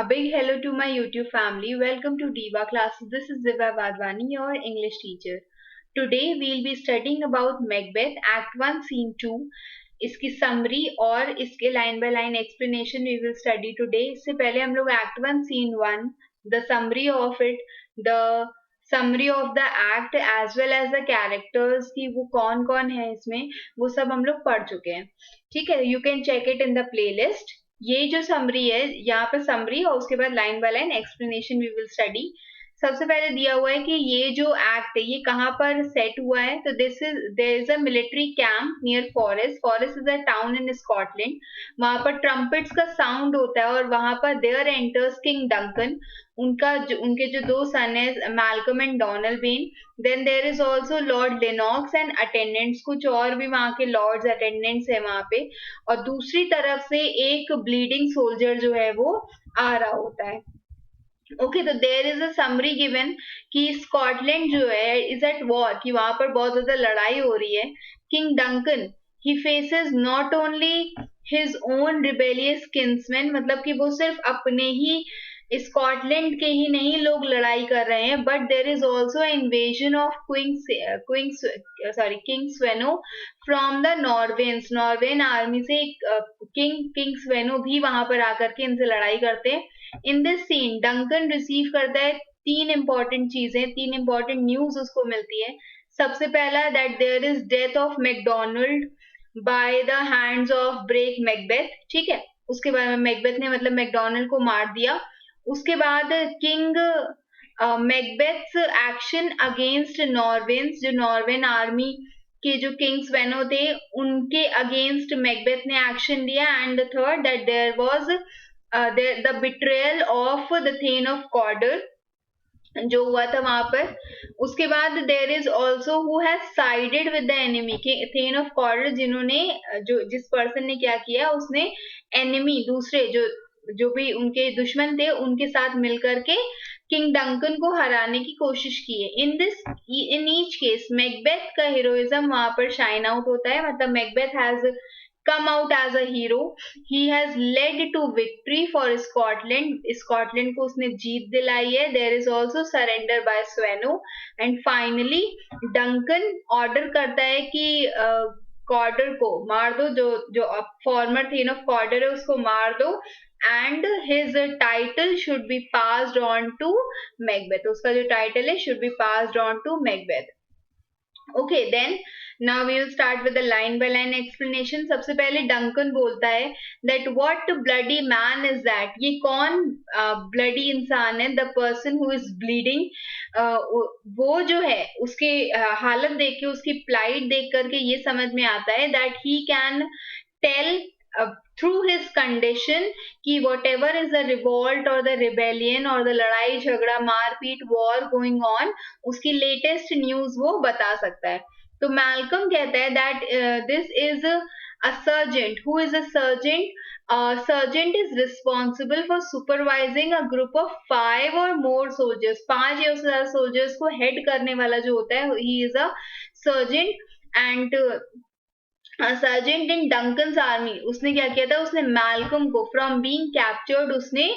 A big hello to my YouTube family. Welcome to Diva classes. This is Diva Vadwani, your English teacher. Today we'll be studying about Macbeth, Act 1, Scene 2. इसकी summary और इसके line by line explanation we will study today. इससे पहले हम लोग Act 1, Scene 1, the summary of it, the summary of the act as well as the characters कि वो कौन कौन है इसमें वो सब हम लोग पढ़ चुके हैं. ठीक है, you can check it in the playlist. ये जो समरी है यहाँ पे समरी और उसके बाद line by line explanation we will study. सबसे पहले दिया हुआ है कि ये जो एक्ट है ये कहाँ पर सेट हुआ है. तो there is a military camp near forest. Forest is a town in Scotland. वहां पर ट्रम्पेट्स का साउंड होता है और वहां पर देयर एंटर्स किंग डंकन. उनके जो दो सन है Malcolm and Donalbain. Then there is also Lord Lennox and attendants. कुछ और भी वहां के लॉर्ड्स अटेंडेंट्स है वहां पे. और दूसरी तरफ से एक ब्लीडिंग सोल्जर जो है वो आ रहा होता है. ओके, तो there is a summary given कि स्कॉटलैंड जो है इज एट वॉर, कि वहां पर बहुत ज्यादा लड़ाई हो रही है. King Duncan he faces not only his own rebellious kinsman, मतलब कि वो सिर्फ अपने ही स्कॉटलैंड के ही नहीं लोग लड़ाई कर रहे हैं, but there is also invasion of king Sweno from the Norweyans. Norweyan army से किंग स्वेनो भी वहां पर आकर के इनसे लड़ाई करते हैं. In this scene Duncan receive करता है तीन इंपॉर्टेंट चीजें, तीन इंपॉर्टेंट न्यूज उसको मिलती है. सबसे पहला that there is death of Macdonwald by the hands of break Macbeth. ठीक है, उसके बाद मैकबेथ ने मतलब मैकडोनल्ड को मार दिया. उसके बाद king Macbeth's action against Norweyans, जो नॉर्वेन आर्मी के जो किंग स्वेनो थे उनके अगेंस्ट मैकबेथ ने एक्शन लिया. And the third that there was the betrayal of the thane of Cawdor जो हुआ था वहां पर. उसके बाद there is also who has sided with the enemy. Thane of Cawdor जिन्होंने जो जिस पर्सन ने क्या किया उसने एनिमी दूसरे जो भी उनके दुश्मन थे उनके साथ मिलकर के किंग डंकन को हराने की कोशिश की है. इन ईच केस मैकबेथ का हीरोइज्म वहां पर शाइन आउट होता है. मतलब Macbeth has come out as a hero. He has led to victory for Scotland. Scotland को उसने जीत दिलाई है. There is also surrender by Sweno. And finally Duncan order करता है कि कॉर्डर को मार दो, जो फॉर्मर थीन ऑफ कॉर्डर है उसको मार दो. And his title should be passed on to Macbeth. उसका जो टाइटल है should be passed on to Macbeth. Okay, then now we will start with the line by line explanation. सबसे पहले Duncan बोलता है that what bloody man is that. ये कौन bloody इंसान है. The person who is bleeding. वो जो है उसके हालत देख के उसकी प्लाइट देख करके ये समझ में आता है that he can tell through his condition कि whatever is the revolt or the rebellion or the लड़ाई झगड़ा मारपीट war going on उसकी latest news वो बता सकता है. तो मैल्कम कहता है that this is a sergeant. Who is a sergeant? Sergeant is responsible for supervising a group of 5 or more soldiers. 5 या उससे ज्यादा soldiers को head करने वाला जो होता है he is a sergeant. and sergeant in Duncan's army. उसने क्या किया था, उसने मैल्कम को फ्रॉम बीइंग कैप्चर्ड उसने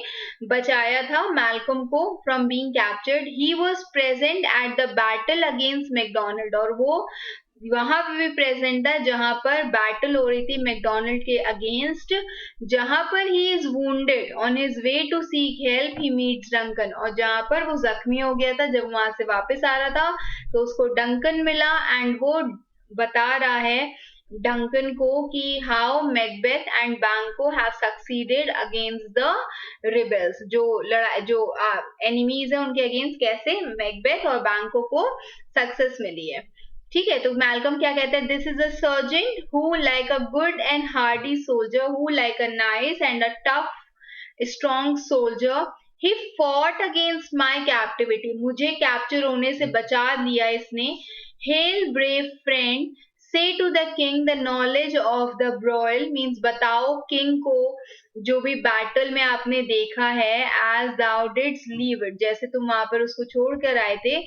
बचाया था मैल्कम को from being captured. He was present at the battle against McDonald. और वो वहां पे भी प्रेजेंट था जहां पर बैटल हो रही थी मैकडोनल्ड के अगेंस्ट, जहां पर he is wounded on his way to seek help he meets Duncan. और जहां पर वो जख्मी हो गया था जब वहां से वापस आ रहा था तो उसको डंकन मिला. एंड वो बता रहा है डंकन को कि हाउ मैकबेथ एंड बैंको have succeeded against the rebels. जो एनिमीज है उनके अगेंस्ट कैसे मैकबेथ और बैंको को सक्सेस मिली है. ठीक है, तो मैल्कम क्या कहता है, this is a sergeant who like a good and Hardy soldier who like a nice and a tough strong soldier. He fought against my captivity. मुझे कैप्चर होने से बचा लिया इसने. Hello brave friend, say to the king the knowledge of the broil. means बताओ king को जो भी बैटल में आपने देखा है as thou didst leave it. जैसे तुम वहां पर उसको छोड़ कर आए थे,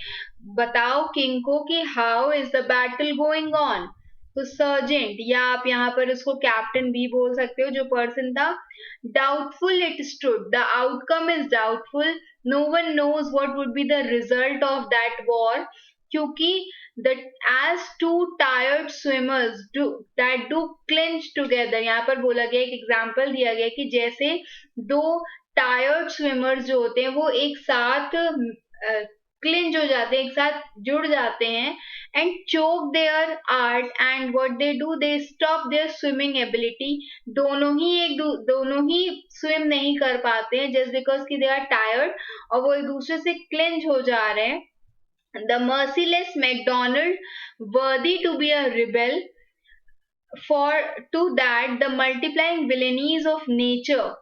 बताओ किंग को कि how is the battle going on. तो सर्जेंट, या आप यहाँ पर उसको कैप्टन भी बोल सकते हो, जो पर्सन था। Doubtful it stood, the outcome is doubtful, no one knows what would be the result of that war, क्योंकि the as two tired swimmers do that do clinch together, यहाँ पर बोला गया, एक एग्जाम्पल दिया गया कि जैसे दो टायर्ड स्विमर्स जो होते हैं वो एक साथ क्लिंच हो जाते हैं, एक साथ जुड़ जाते हैं, and choke their art, and what they do, they stop their swimming ability, दोनों ही स्विम नहीं कर पाते हैं जस्ट बिकॉज कि दे आर टायर्ड, और वो एक दूसरे से क्लिंच हो जा रहे हैं। The merciless MacDonald, worthy to be a rebel, for to that the multiplying villainies of nature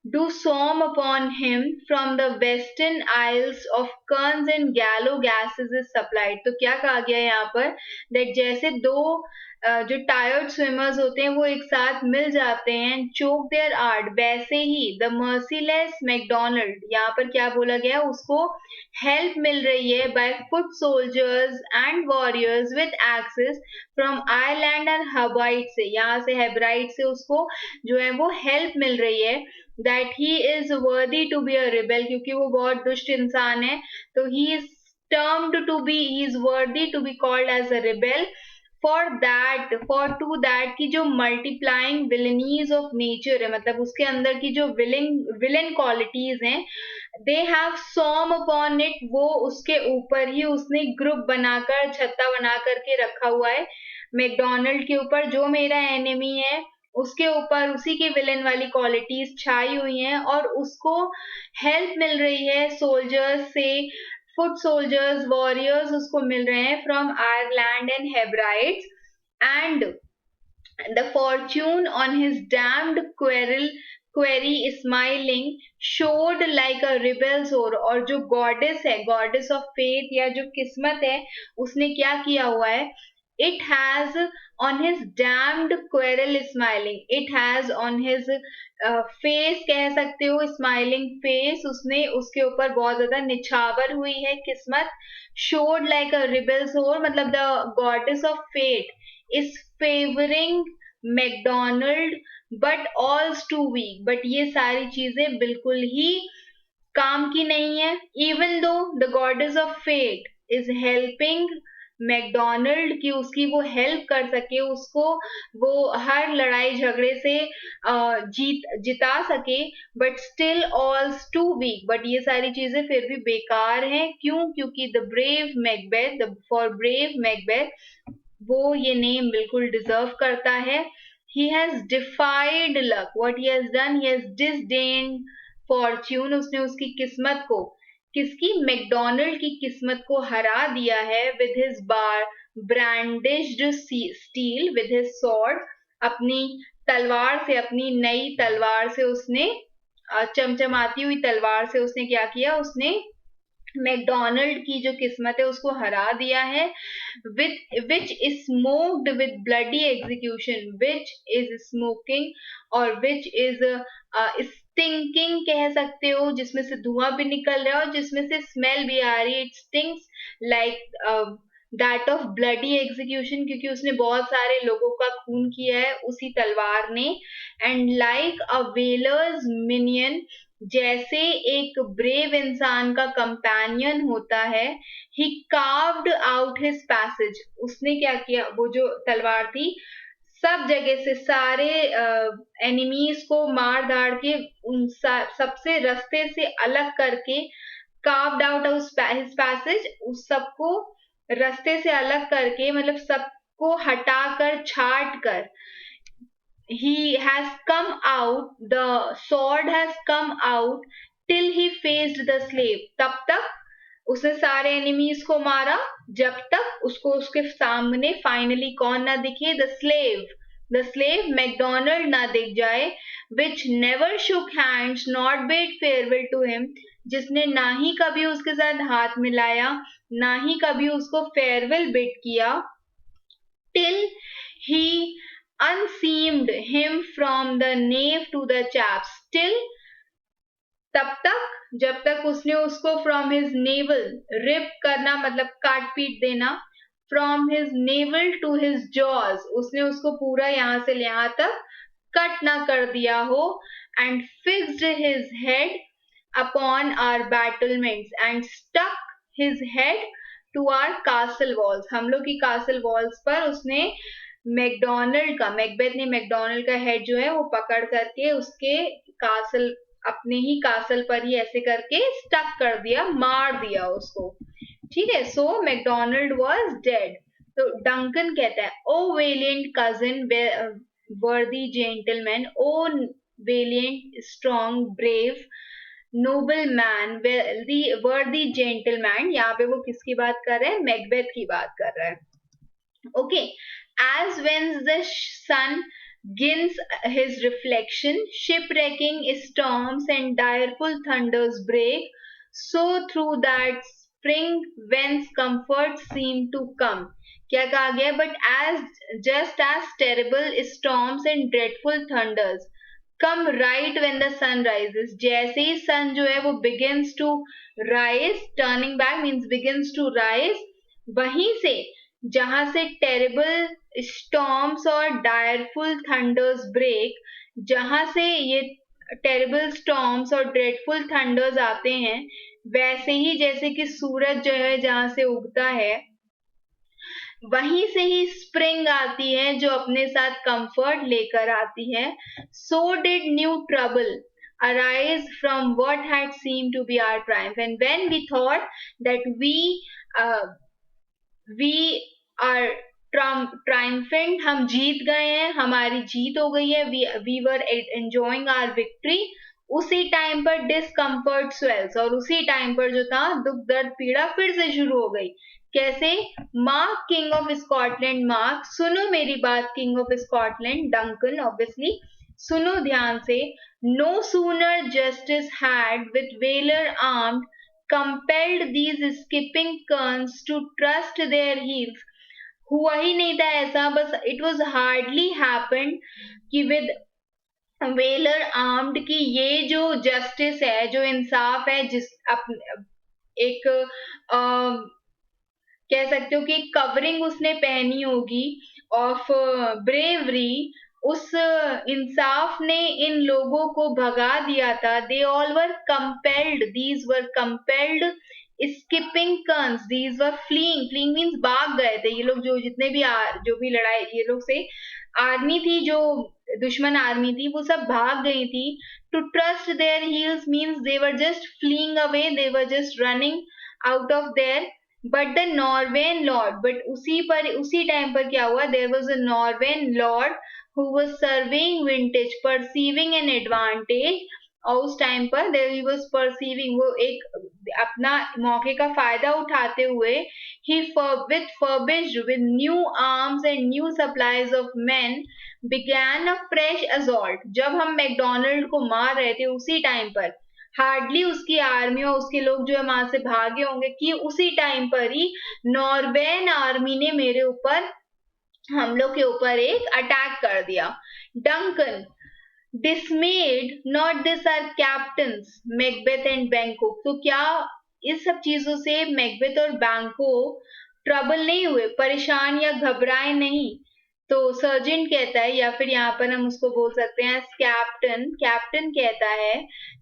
do swarm upon him from the western isles of Kerns and gallow gases is supplied। तो क्या कहा गया है यहाँ पर, that जैसे दो जो टायर्ड स्विमर्स होते हैं वो एक साथ मिल जाते हैं, चोक देयर आर्ट, वैसे ही द मर्सीलेस मैकडोनल्ड, यहाँ पर क्या बोला गया, उसको हेल्प मिल रही है by foot soldiers and warriors with access from Ireland and Hebrides से, यहाँ से हेब्राइट से उसको जो है वो हेल्प मिल रही है, that he is worthy to be a rebel, क्योंकि वो बहुत दुष्ट इंसान है, तो he is termed to be, he is worthy to be called as a rebel, for to that की जो मल्टीप्लाइंग विलनीज ऑफ नेचर है, मतलब उसके अंदर की जो विलन क्वालिटीज हैं, दे हैव सॉम अपॉन इट, वो उसके ऊपर ही उसने ग्रुप बनाकर, छत्ता बना करके रखा हुआ है मैकडोनल्ड के ऊपर, जो मेरा एनिमी है उसके ऊपर उसी की विलेन वाली क्वालिटीज छाई हुई हैं, और उसको हेल्प मिल रही है सोल्जर्स से, फुट सोल्जर्स वॉरियर्स उसको मिल रहे हैं from Ireland and Hebrides, and the fortune on his damned quarry smiling showed like a rebel's, और जो गॉडेस है, गॉडेस ऑफ फेथ या जो किस्मत है, उसने क्या किया हुआ है, it has on his damned quarrel smiling, it has on his face कह सकते हो, स्माइलिंग फेस, उसने उसके ऊपर बहुत ज्यादा निछावर हुई है किस्मत, showed like a rebel soul, मतलब the goddess of fate is favouring Macdonald but all's too weak, but ये सारी चीजें बिल्कुल ही काम की नहीं है, even though the goddess of fate is helping Macdonwald की उसकी वो हेल्प कर सके, उसको वो हर लड़ाई झगड़े से जिता सके, but still all's too weak, but ये सारी चीजें फिर भी बेकार हैं, क्यों, क्योंकि the brave Macbeth, for brave Macbeth, वो ये नेम बिल्कुल डिजर्व करता है। He has defied luck, what he has done, he has disdained fortune, उसने उसकी किस्मत को, किसकी, मैकडोनल्ड की किस्मत को हरा दिया है, with his bar brandished steel, with his sword, अपनी तलवार से, अपनी नई तलवार से उसने, चमचमाती हुई तलवार से उसने क्या किया, उसने मैकडोनल्ड की जो किस्मत है उसको हरा दिया है, which smoked with bloody execution, which is smoking, और विच इज स्टिंकिंग कह सकते हो, जिसमें से धुआं भी निकल रहा है और जिसमें से स्मेल भी आ रही है, it stinks like that of bloody execution, क्योंकि उसने बहुत सारे लोगों का खून किया है उसी तलवार ने, एंड लाइक अ वेलर्स मिनियन, जैसे एक ब्रेव इंसान का कंपेनियन होता है, ही कार्व्ड आउट हिज पैसेज, उसने क्या किया, वो जो तलवार थी सब जगह से सारे एनिमीज को मार धाड़ के उन सबसे रास्ते से अलग करके, कार्व्ड आउट हिज पैसेज, उस सबको रास्ते से अलग करके, मतलब सबको हटाकर, छाट कर, he has come out, the sword has come out till he faced the slave, तब तक उसने सारे एनिमीज को मारा जब तक उसको उसके सामने फाइनली कौन ना दिखे, द स्लेव मैकडोनल्ड ना दिख जाए, which never shook hands not bade farewell to him, जिसने ना ही कभी उसके साथ हाथ मिलाया, ना ही कभी उसको फेयरवेल बिड किया, till he unseamed him from the nave to the chaps, till तब तक जब तक उसने उसको फ्रॉम हिज नेवल, रिप करना मतलब काट पीट देना, from his navel to his jaws, उसने उसको पूरा यहाँ से यहाँ तक कट ना कर दिया हो, and fixed his head upon our battlements and stuck his head to our castle walls, हम लोग की कासल वॉल्स पर उसने मैकडोनल्ड का, मैकबेथ ने मैकडोनल्ड का हेड जो है वो पकड़ करके उसके कासल, अपने ही कासल पर ही ऐसे करके स्टक कर दिया, मार दिया उसको, ठीक है। So Macdonald was dead. तो डंकन कहता है, O valiant cousin, worthy gentleman, O valiant strong brave noble man, worthy gentleman, यहाँ पे वो किसकी बात कर रहे हैं, मैकबेथ की बात कर रहा है। Okay, as when the sun gins his reflection, shipwrecking storms and direful thunders break, so through that spring whence comfort seemed to come. क्या कहा गया? But as just as terrible storms and dreadful thunders come right when the sun rises. जैसे ही sun जो है वो begins to rise, turning back means begins to rise, वहीं से जहां से टेरेबल स्टॉर्म्स और डायरफुल थंडर्स ब्रेक, जहां से ये टेरेबल स्टॉर्म्स और ड्रेडफुल थंडर्स आते हैं, वैसे ही जैसे कि सूरज जो है जहां से उगता है, वहीं से ही स्प्रिंग आती है जो अपने साथ कंफर्ट लेकर आती है। So did new trouble arise from what had seemed to be our triumph, and when we thought that we are triumphant, हम जीत गए हैं, हमारी जीत हो गई है, we were enjoying our victory, उसी टाइम पर डिस्कम्फर्ट स्वेल्स, और उसी टाइम पर जो था दुख दर्द पीड़ा फिर से शुरू हो गई। कैसे? Mark king of Scotland, mark, सुनो मेरी बात king of Scotland, Duncan obviously, सुनो ध्यान से, no sooner justice had with valour armed compelled these skipping kerns to trust their heels, हुआ ही नहीं था ऐसा, बस it was hardly happened कि with वेलर आर्म्ड की ये जो जस्टिस है, जो इंसाफ है, जिस एक कह सकते हो कि कवरिंग उसने पहनी होगी ऑफ ब्रेवरी, उस इंसाफ ने इन लोगों को भगा दिया था। They all were compelled, these were compelled skipping kerns, these were fleeing, fleeing means भाग गए थे ये लोग, जो जितने भी जो भी लड़ाई ये लोग से आर्मी थी, जो दुश्मन आर्मी थी, वो सब भाग गई थी। To trust their heels means they were just fleeing away, they were just running out of there. But the Norweyan lord, but उसी टाइम पर क्या हुआ, there was a Norweyan lord who was surveying vintage, perceiving an advantage, और उस time पर he was perceiving, वो एक अपना मौके का फायदा उठाते हुए, he with furbished with new arms and new supplies of men began a fresh assault। जब हम मैकडोनल्ड को मार रहे थे उसी टाइम पर, हार्डली उसकी आर्मी और उसके लोग जो है वहां से भागे होंगे कि उसी टाइम पर ही नॉर्वेन आर्मी ने मेरे ऊपर, हम लोग के ऊपर एक अटैक कर दिया। Duncan, dismayed, not this are captains Macbeth and Bangkok. तो क्या इस सब चीजों से मैकबेथ और बैंकॉक ट्रबल नहीं हुए, परेशान या घबराए नहीं? तो सर्जेंट कहता है, या फिर यहाँ पर हम उसको बोल सकते हैं कैप्टन, कैप्टन कहता है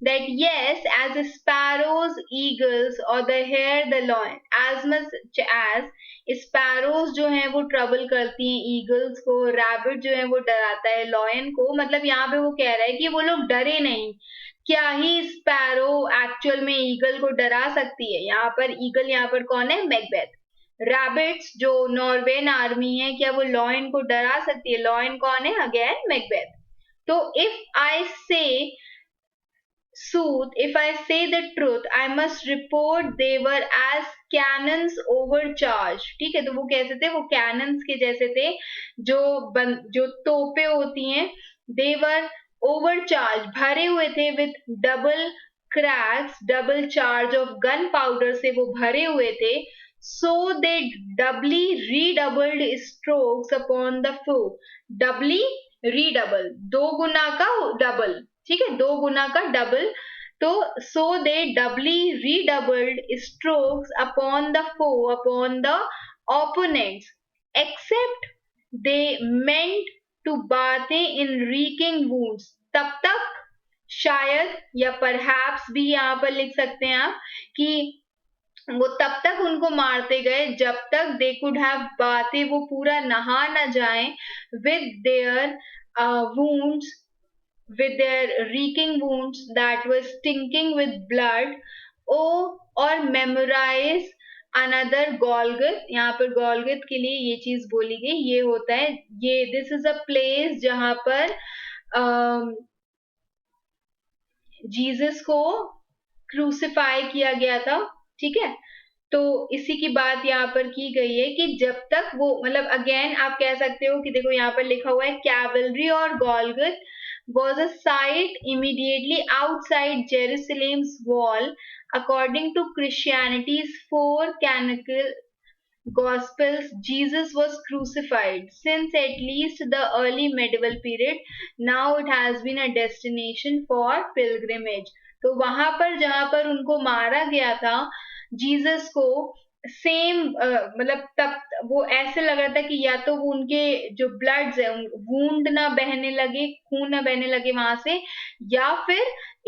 that yes, as sparrows, eagles or the hare, the lion, as much as sparrows जो हैं वो ट्रबल करती हैं ईगल्स को, रैबिट जो है वो डराता है लॉयन को, मतलब यहाँ पे वो कह रहा है कि वो लोग डरे नहीं। क्या ही स्पैरो एक्चुअल में ईगल को डरा सकती है? यहाँ पर ईगल यहाँ पर कौन है? मैकबेथ। रैबिट्स जो नॉर्वेन आर्मी है, क्या वो लॉयन को डरा सकती है? लॉयन कौन है? Again Macbeth. तो इफ आई से Sooth, if I say the truth, I must report they were as cannons overcharged। ठीक है, तो वो कैसे थे? वो cannons के जैसे थे, जो तोपे होती हैं, they were overcharged, भरे हुए थे with double cracks, double charge of gunpowder से वो भरे हुए थे। So they doubly redoubled strokes upon the foe। doubly redouble, दो गुना का डबल, ठीक है, दो गुना का डबल। तो so they doubly redoubled strokes upon the foe, upon the opponents, except they meant to bathe in reeking wounds. तब तक शायद या परहैप्स भी यहाँ पर लिख सकते हैं आप कि वो तब तक उनको मारते गए जब तक दे कुड हैव बातें वो पूरा नहा न जाए with their wounds, with their reeking wounds that were stinking with blood. Oh, और memorize another Golgoth. यहाँ पर Golgoth के लिए ये चीज बोली गई, ये होता है ये this is a place जहाँ पर जीसस को क्रूसिफाई किया गया था, ठीक है। तो इसी की बात यहाँ पर की गई है कि जब तक वो मतलब अगेन आप कह सकते हो कि देखो यहाँ पर लिखा हुआ है कैवलरी और गोल्गथ was a site immediately outside Jerusalem's wall according to Christianity's four canonical Gospels. Jesus was crucified since at least the early medieval period. Now it has been a destination for pilgrimage. तो वहां पर जहां पर उनको मारा गया था Jesus को सेम मतलब तब वो ऐसे लग रहा था कि या तो वो उनके जो ब्लड्स है वूंड ना बहने लगे, खून ना बहने लगे वहां से, या फिर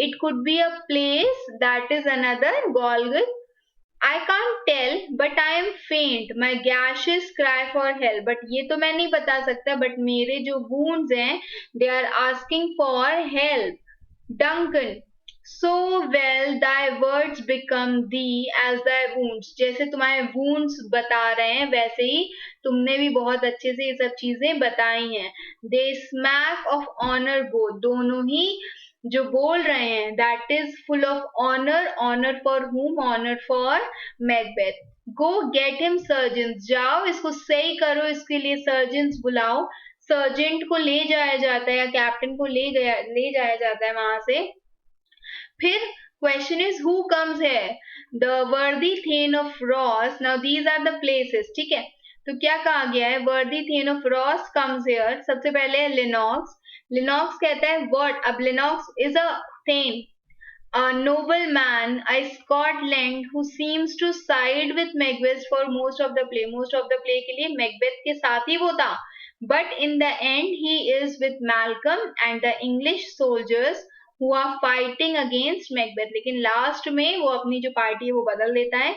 it could be a place that is another Golgotha. I can't tell, but I am faint. My gashes cry for help. But ये तो मैं नहीं बता सकता. But मेरे जो wounds हैं, they are asking for help. Duncan, so well thy words become thee as thy wounds. जैसे तुम्हारे wounds बता रहे हैं वैसे ही तुमने भी बहुत अच्छे से ये सब चीजें बताई हैं. They smack of honor both. दोनों ही जो बोल रहे हैं that is full of honour. Honour for whom? Honour for Macbeth. Go get him surgeons. जाओ इसको सही करो, इसके लिए सर्जन्स बुलाओ. सर्जेंट को ले जाया जाता है या कैप्टन को ले जाया जाता है वहां से. फिर क्वेश्चन इज हु कम्स है? The worthy thane of Ross. Now these are the places, ठीक है. तो क्या कहा गया है? Worthy thane of Ross comes here. सबसे पहले है लिनॉक्स. लिनॉक्स कहता है व्हाट? अब Lennox is a thane, a nobleman, a Scotland who seems to side with Macbeth for most of the play. Most of the play के लिए Macbeth के साथ ही वो था. But in the end he is with Malcolm and the English soldiers who are fighting against Macbeth. लेकिन last में वो अपनी जो पार्टी है वो बदल देता है.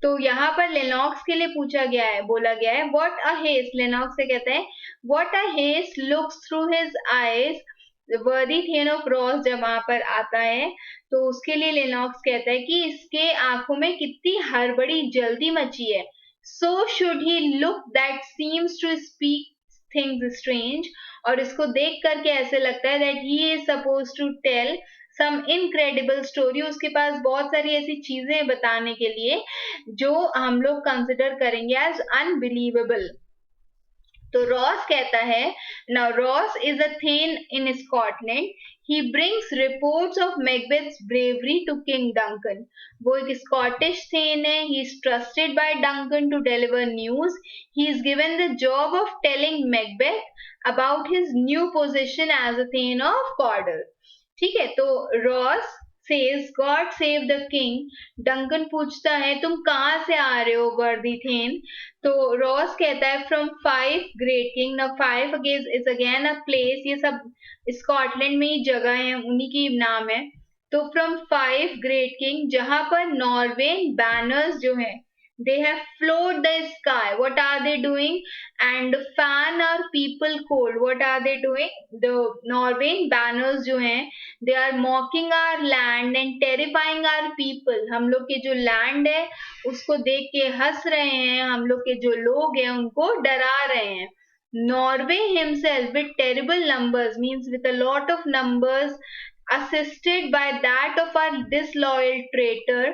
तो यहाँ पर लेनॉक्स के लिए पूछा गया है, बोला गया है what a haste. लेनॉक्स से कहते हैं what a haste looks through his eyes. वर्दी थेन ऑफ रॉस जब वहां पर आता है तो उसके लिए लेनॉक्स कहता है कि इसके आंखों में कितनी हड़बड़ी जल्दी मची है. So should he look that seems to speak things strange. और इसको देख करके ऐसे लगता है that he is suppose to tell some incredible story. उसके पास बहुत सारी ऐसी चीजें बताने के लिए जो हम लोग कंसिडर करेंगे एज अनबिलीवेबल. तो रॉस कहता है now Ross is a thane in Scotland. He brings reports of Macbeth's bravery to King Duncan. वो एक स्कॉटिश थेन है. He is trusted by Duncan to deliver news. He is given the job of telling Macbeth about his new position as a thane of Cawdor. ठीक है. तो Ross says God save the king. Duncan पूछता है तुम कहाँ से आ रहे हो वर्दी थेन? तो रॉस कहता है फ्रॉम 5 ग्रेट किंग. ना 5 इज अगेन अ प्लेस. ये सब स्कॉटलैंड में ही जगह है, उन्हीं की नाम है. तो फ्रॉम 5 ग्रेट किंग जहां पर नॉर्वेन बैनर्स जो है they have flowed the sky. What are they doing? And fan our people cold. What are they doing? The Norwegian banners जो हैं they are mocking our land and terrifying our people. हम लोग के जो land है उसको देख के हंस रहे हैं, हम लोग के जो लोग हैं उनको डरा रहे हैं. Norway himself with terrible numbers, means with a lot of numbers, assisted by that of our disloyal traitor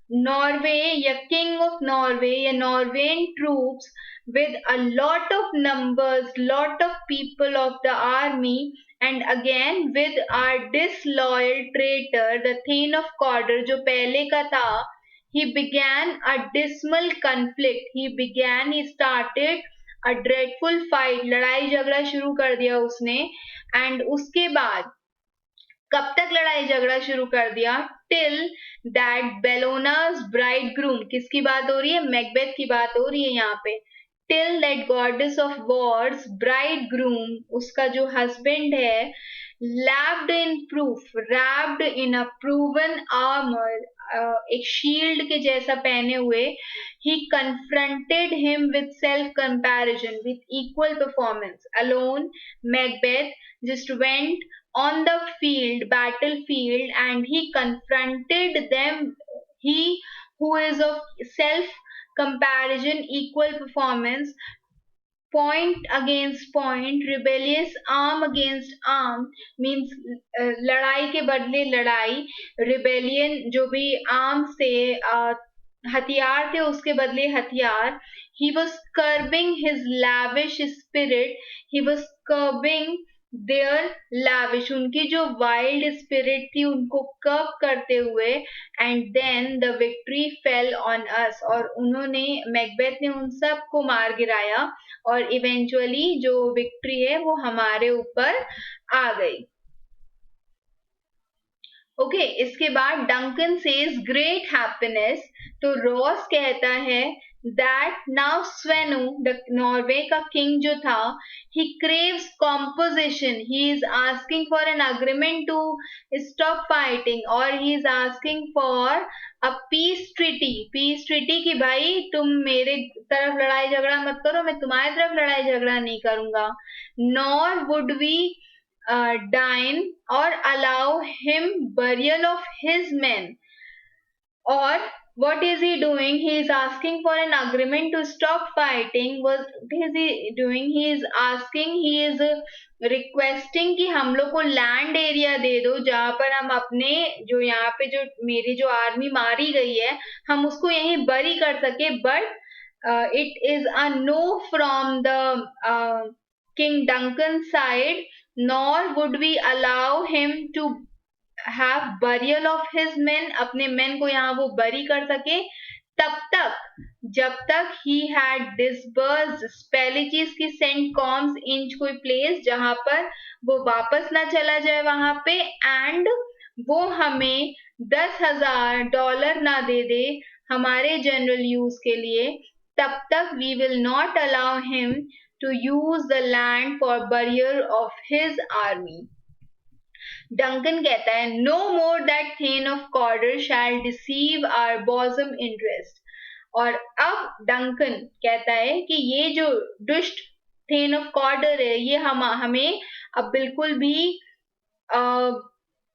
Norway, या king of Norway, या Norwegian troops with a lot of numbers, lot of people of the army, and again with our disloyal traitor, the Thane of Cawdor, जो पहले का था, he began a dismal conflict. He started a dreadful fight. लड़ाई झगड़ा शुरू कर दिया उसने. And उसके बाद कब तक लड़ाई झगड़ा शुरू कर दिया? टिल दैट बेलोना's bridegroom, किसकी बात हो रही है? मैकबेथ की बात हो रही है यहाँ पे। Till that goddess of wars bridegroom, उसका जो हस्बैंड है, wrapped in a proven armor, एक शील्ड के जैसा पहने हुए, he confronted him with self comparison with equal performance. Alone, Macbeth just went on the battlefield, and he confronted them. He who is of self comparison, equal performance, point against point, rebellious arm against arm, means लड़ाई के बदले लड़ाई, rebellion जो भी arm से हथियार थे उसके बदले हथियार. He was curbing his lavish spirit. He was curbing their lavish, उनकी जो वाइल्ड स्पिरिट थी उनको कर्ब करते हुए. And then the victory fell on us, और उन्होंने, मैकबेथ ने उन सब को मार गिराया, और इवेंचुअली जो विक्ट्री है वो हमारे ऊपर आ गई. ओके, इसके बाद डंकन सेज ग्रेट हैप्पीनेस, तो रॉस कहता है that now Svenu, the Norway का किंग जो था, he craves composition. He is asking for an agreement to stop fighting, और he is asking for a peace treaty. peace treaty कि भाई तुम मेरे तरफ लड़ाई झगड़ा मत करो, मैं तुम्हारी तरफ लड़ाई झगड़ा नहीं करूंगा. Nor would we dine or allow him burial of his men. Or what is he doing? He is asking for an agreement to stop fighting. What is he doing? He is asking, he is requesting कि हम लोग को land area दे दो जहाँ पर हम अपने जो यहाँ पे जो मेरी जो आर्मी मारी गई है हम उसको यहीं बरी कर सके. But it is a no from the King Duncan side, nor would we allow him to have burial of his men, अपने men को यहाँ वो बरी कर सके तब तक जब तक he had disbursed Spellichis की sent coms in कोई place जहाँ पर वो वापस ना चला जाए वहां पे, एंड वो हमें $10,000 ना दे दे हमारे जनरल यूज के लिए, तब तक we will not allow him to use the land for burial of his army. Duncan कहता है no more that thane of Cawdor shall deceive our bosom interest. और अब डंकन कहता है कि ये जो दुष्ट थेन ऑफ कॉर्डर है ये हमें अब बिल्कुल भी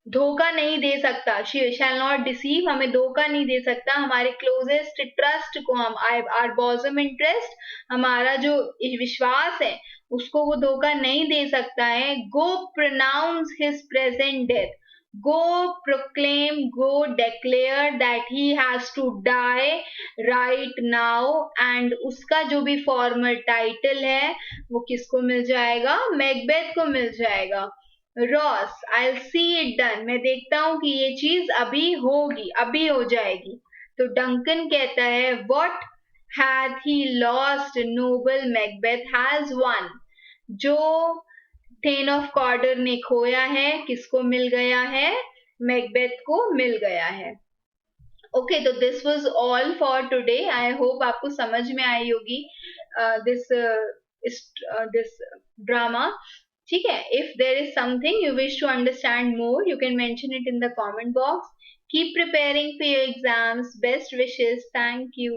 धोखा नहीं दे सकता. शैल नॉट डिसीव, हमें धोखा नहीं दे सकता. हमारे क्लोजेस्ट ट्रस्ट को हम आवर बॉजम इंटरेस्ट, हमारा जो विश्वास है उसको वो धोखा नहीं दे सकता है. Go pronounce his present death, go proclaim, go declare that he has to die right now. and उसका जो भी फॉर्मल टाइटल है वो किसको मिल जाएगा? मैकबेथ को मिल जाएगा. Ross, I'll see it done, मैं देखता हूँ कि ये चीज अभी होगी, अभी हो जाएगी. तो डंकन कहता है what hath he lost noble Macbeth has won, जो थेन ऑफ कॉर्डर ने खोया है किसको मिल गया है? मैकबेथ को मिल गया है. ओके, तो this was all for today. I hope आपको समझ में आई होगी दिस ड्रामा. ठीक है, if there is something you wish to understand more you can mention it in the comment box. Keep preparing for your exams. Best wishes. Thank you.